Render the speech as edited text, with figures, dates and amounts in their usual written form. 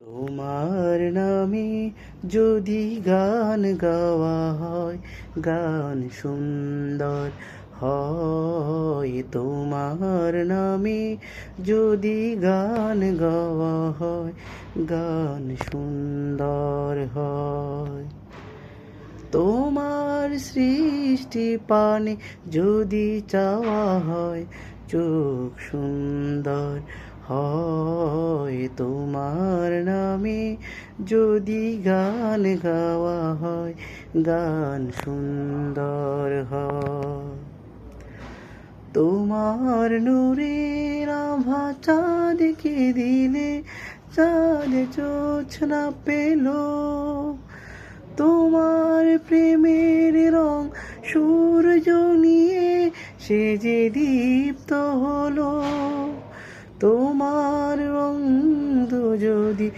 তোমার নামে যদি গান গাওয়া হয়, গান সুন্দর হয়। তোমার নামে যদি গান গাওয়া হয়, গান সুন্দর হয়। তোমার সৃষ্টি পানে যদি চাওয়া হয়, চোখ সুন্দর হয়। তোমার নামে যদি গান গাওয়া হয়, গান সুন্দর হয়। তোমার নূরের আভা চাঁদকে দিলে, চাঁদ জোছনা পেল। তোমার প্রেমের রং সূর্য নিয়ে সে যে দীপ্ত হলো। তোমার রঙ যদি